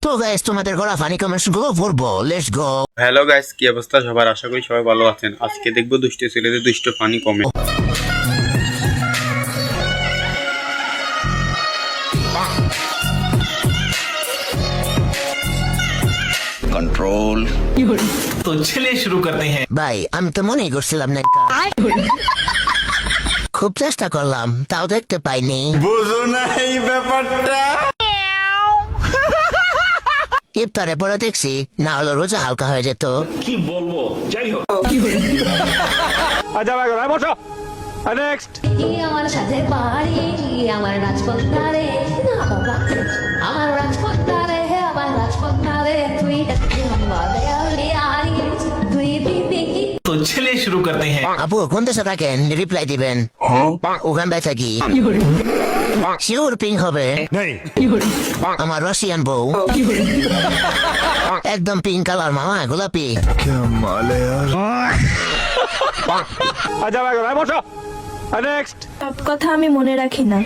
তো গাইস তোমাদের করা ফানি কমেন্টস গুলো পড়বো, লেটস গো। হ্যালো গাইস, কি অবস্থা সবার? আশা করি সবাই ভালো আছেন। আজকে দেখবো দুষ্ট ছেলেদের দুষ্ট ফানি কমেন্ট। कंट्रोल। तो चलिए शुरू करते हैं। ভাই আমি তো মনেই করছিলাম না, খুব চেষ্টা করলাম তাও দেখতে পাইনি। বুঝো না এই ব্যাপারটা। ইফতারে পরে দেখছি, না হলো রোজা হালকা হয়ে যেত। কি বলবো, যাই হোক। আমার সাথে পাহাড়ি আমার রাজপথ ধারে না বাবা আমার রাজপথ ধারে আমার রাজপথ ধারে তুই তুই দিদি तो चलिए शुरू करते हैं। আপু কোন দেশে থাকেন, রিপ্লাই দিবেন। ওখানটায় থাকি। শিওর পিং হবে। আমার রাশিয়ান বউ একদম পিঙ্ক কালার, মামা গোলাপি। সব কথা আমি মনে রাখি না,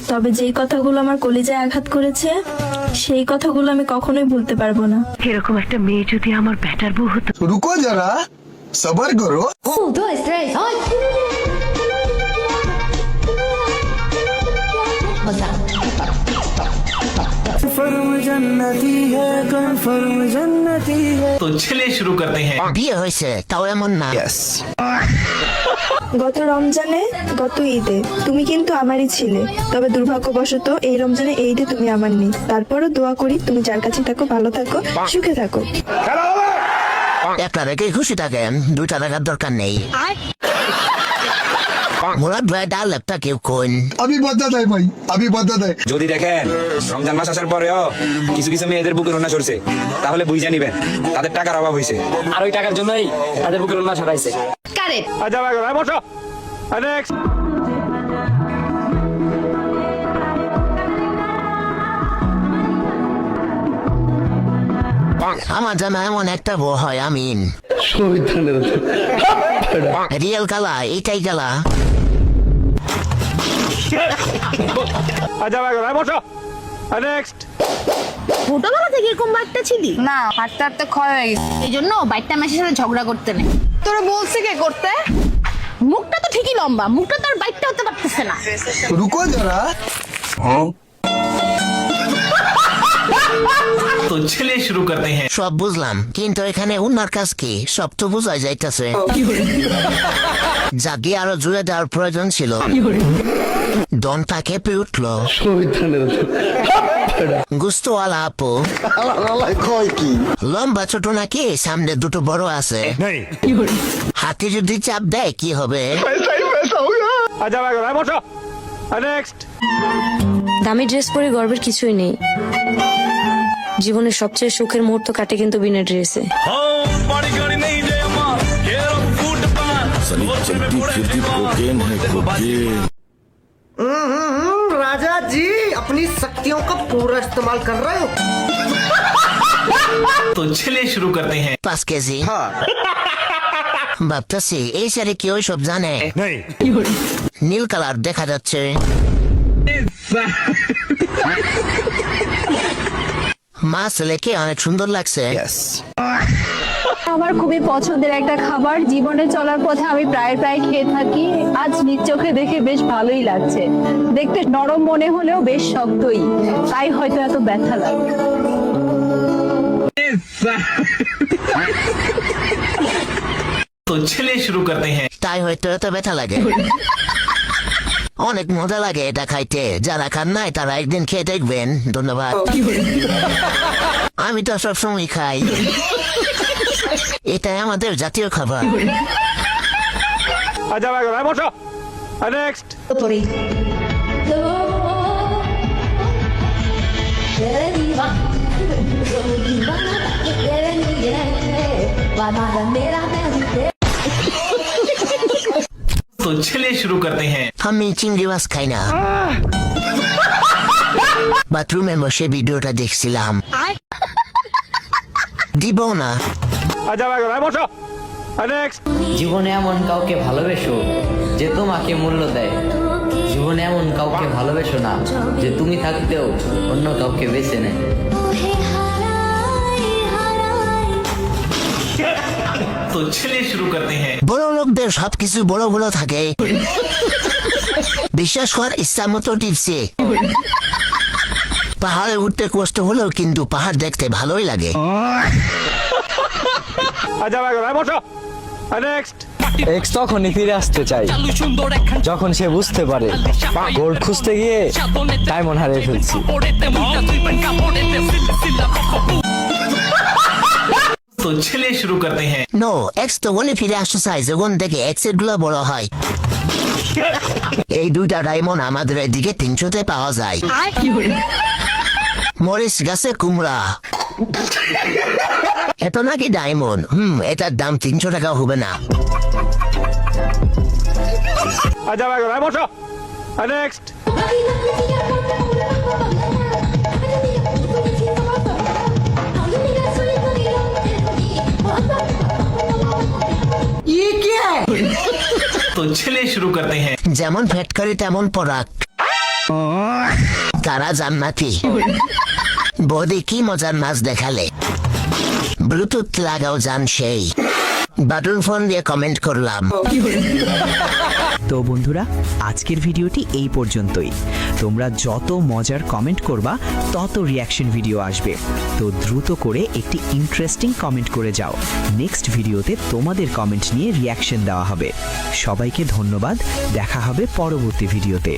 তবে যেই কথাগুলো আমার কলিজায় আঘাত করেছে সেই কথাগুলো আমি কখনোই ভুলতে পারবো না। এরকম একটা মেয়ে যদি আমার ব্যাটার বউ হতো। रुको जरा सबर करो। 1, 2, 3 ay तो चलिए शुरू करते हैं। বিয়ে হয়েছে তাও এমন না। গত রমজানে গত ঈদে তুমি কিন্তু আমারই ছিলে, তবে দুর্ভাগ্যবশত এই রমজানে এই ঈদে তুমি আমার নেই। তারপরও দোয়া করি তুমি যার কাছে থাকো ভালো থাকো, সুখে থাকো। একটা রেখে খুশি থাকেন, দুইটা রাখার দরকার নেই। মুরাদ ভাই ডাল লেপটা কেউ কোন। अभी बदत है भाई, अभी बदत है। যদি দেখেন রমজান মাস আসার পরেও কিছু কিছু মেয়েদের বুকের ওন্না সরছে, তাহলে বুঝে নিবেন তাদের টাকার অভাব হয়েছে। আর ওই টাকার জন্যই তাদের বুকের উন্না সরাইছে। কারেক্ট আমার জানা এমন একটা বউ হয়, আমিন। রিয়েল কালা, এটাই কালা। ছোটবেলা থেকে এরকম বাইকটা ছিলি? না, হাঁটতে হাঁটতে ক্ষয় হয়ে গেছে, এই জন্য বাইকটা মেসের সাথে ঝগড়া করতে নেই। তোরা বলছে কে করতে? মুখটা তো ঠিকই লম্বা, মুখটা তো আর বাইকটা হতে পারতেছে না। रुको जरा। तो चलिए शुरू करते हैं। সব বুঝলাম, কিন্তু এখানে উনার কাজ কি সব তো বোঝাই যাইতেছে। জাগি আরো জুড়ে দেওয়ার প্রয়োজন ছিল। দনটা কেঁপে উঠলো। গুস্তওয়ালা আপু লম্বা ছোট নাকি, সামনে দুটো বড় আছে। হাতে যদি চাপ দেয় কি হবে? দামি ড্রেস পরে গর্বের কিছুই নেই। জীবনের সবচেয়ে সুখের মুহূর্ত কাটে কিন্তু বিনা ড্রেসে। राजा जी अपनी शक्तियों का पूरा इस्तेमाल कर रहे हो। तो चलिए शुरू करते हैं। 5 কেজি। ভাবতেছি এই শাড়ি কি ওই সব জানে? নীল কালার দেখা যাচ্ছে। মাছ লেকে অনেক সুন্দর লাগছে। আমার খুবই পছন্দের একটা খাবার, জীবনে চলার পথে আমি প্রায় খেয়ে থাকি। আজ নিজ চোখে দেখে বেশ ভালোই লাগছে। দেখতে নরম মনে হলেও বেশ শক্তই, তাই হয়তো এত ব্যথা লাগে। तो चलिए शुरू करते हैं। তাই হয়তো এত ব্যথা লাগে। অনেক মজা লাগে এটা খাইতে, যারা খান নাই তারা একদিন খেয়ে দেখবেন। ধন্যবাদ। আমি তো সবসময় খাই, এটাই আমাদের জাতীয় খাবার। तो चलिए शुरू करते हैं। আমি চিংড়ি মাছ খাই না। বাথরুমে বসে ভিডিওটা দেখছিলাম। দিব না। জীবনে এমন কাউকে ভালোবেসো যে তোমাকে মূল্য দেয়। জীবনে এমন কাউকে ভালোবেসো না যে তুমি থাকতেও অন্য কাউকে বেছে নেয়। तो चलिए शुरू करते हैं। বড় লোকদের সবকিছু বড় বড় থাকে, বিশ্বাস কর ইচ্ছা মতো টিপছে। পাহাড়ে উঠতে কষ্ট হলেও কিন্তু পাহাড় দেখতে ভালোই লাগে। এক্স তখনই ফিরে আসতে চাই যখন সে বুঝতে পারে গোল্ড খুঁজতে গিয়ে ডায়মন্ড হারিয়ে ফেলছি। तो चलिए शुरू करते हैं। নো, এক্স তো বলে ফিরে আসতে চাই যখন থেকে এক্সের গুলো বড় হয়। এই দুইটা ডায়মন্ড আমাদের এদিকে 300-তে পাওয়া যায়। মরিচ গাছে কুমড়া, এত নাকি ডায়মন্ড? এটার দাম 300 টাকা হবে না। तो चलिए शुरू करते हैं। যেমন ফ্যাক্টরি তেমন প্রোডাক্ট, তারা জান্নাতি। বৌদি কি মজার নাচ দেখালে, ব্লুটুথ লাগাও জান সেই। বাটন ফোন দিয়ে কমেন্ট করলাম। তো বন্ধুরা, আজকের ভিডিওটি এই পর্যন্তই। তোমরা যত মজার কমেন্ট করবা তত রিয়াকশন ভিডিও আসবে, তো দ্রুত করে একটি ইন্টারেস্টিং কমেন্ট করে যাও। নেক্সট ভিডিওতে তোমাদের কমেন্ট নিয়ে রিয়াকশন দেওয়া হবে। সবাইকে ধন্যবাদ, দেখা হবে পরবর্তী ভিডিওতে।